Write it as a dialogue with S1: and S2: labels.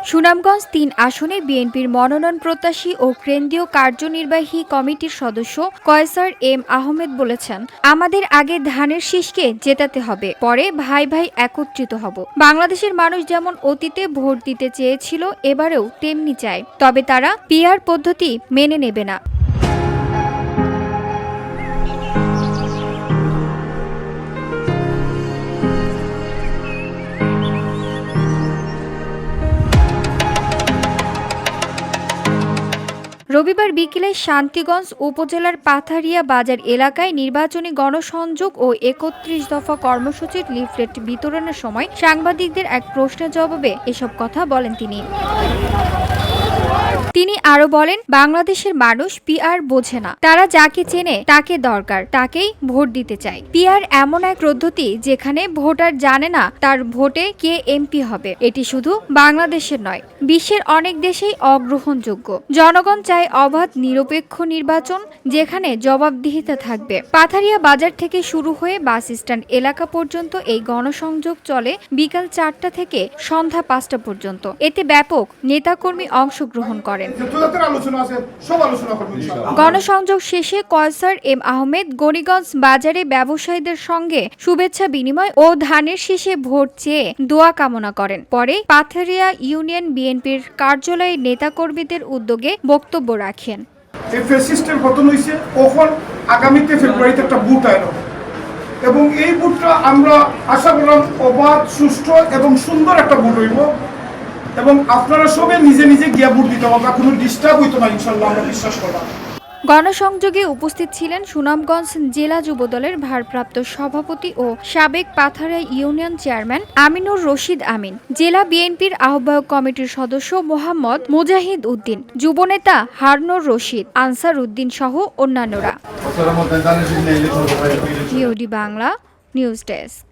S1: সুনামগঞ্জ ৩ আসনে বিএনপির মনোনয়ন প্রত্যাশী ও কেন্দ্রীয় কার্যনির্বাহী কমিটির সদস্য কয়সার এম আহমেদ বলেছেন, আমাদের আগে ধানের শীষকে জেতাতে হবে, পরে ভাই ভাই একত্রিত হব। বাংলাদেশের মানুষ যেমন অতীতে ভোট দিতে চেয়েছিল এবারেও তেমনি চায়, তবে তারা পিআর পদ্ধতি মেনে নেবে না। রবিবার বিকেলে শান্তিগঞ্জ উপজেলার পাথারিয়া বাজার এলাকায় নির্বাচনী গণসংযোগ ও ৩১ দফা কর্মসূচির লিফলেট বিতরণের সময় সাংবাদিকদের এক প্রশ্নের জবাবে এসব কথা বলেন তিনি আরো বলেন, বাংলাদেশের মানুষ পিআর বোঝে না, তারা যাকে চেনে তাকে দরকার, তাকেই ভোট দিতে চায়। পিআর এমন এক পদ্ধতি যেখানে ভোটার জানে না তার ভোটে কে এমপি হবে। এটি শুধু বাংলাদেশের নয়, বিশ্বের অনেক দেশেই অগ্রহণযোগ্য। জনগণ চায় অবাধ নিরপেক্ষ নির্বাচন যেখানে জবাবদিহিতা থাকবে। পাথারিয়া বাজার থেকে শুরু হয়ে বাস স্ট্যান্ড এলাকা পর্যন্ত এই গণসংযোগ চলে বিকাল ৪টা থেকে সন্ধ্যা ৫টা পর্যন্ত। এতে ব্যাপক নেতাকর্মী অংশগ্রহণ করেন। গণসংযোগ শেষে কয়সার এম আহমেদ গণিগঞ্জ বাজারে ব্যবসায়ীদের সঙ্গে শুভেচ্ছা বিনিময় ও ধানের শীষে ভোট চেয়ে দোয়া কামনা করেন। পরে পাথারিয়া ইউনিয়ন বিএনপির কার্যালয়ে নেতাকর্মীদের উদ্যোগে বক্তব্য রাখেন।
S2: এই ফ্যাসিস্টের পতন হয়েছে, এখন আগামীতে ফেব্রুয়ারিতে একটা ভোট আইল এবং এই ভোটটা আমরা আশা করলাম অবাধ, সুষ্ঠু এবং সুন্দর একটা ভোট হইব এবং আপনারা সবে নিজে নিজে গিয়া ভোট দিতে হবে, কোনো ডিস্টার্ব হইতো না ইনশাল্লাহ, আমরা বিশ্বাস করলাম।
S1: গণসংযোগে উপস্থিত ছিলেন সুনামগঞ্জ জেলা যুবদলের ভারপ্রাপ্ত সভাপতি ও সাবেক পাথারিয়া ইউনিয়ন চেয়ারম্যান আমিনুর রশিদ আমিন, জেলা বিএনপির আহ্বায়ক কমিটির সদস্য মোহাম্মদ মুজাহিদ উদ্দিন, যুবনেতা হারুনুর রশিদ, আনসার উদ্দিন সহ অন্যান্যরা। Bangla news desk.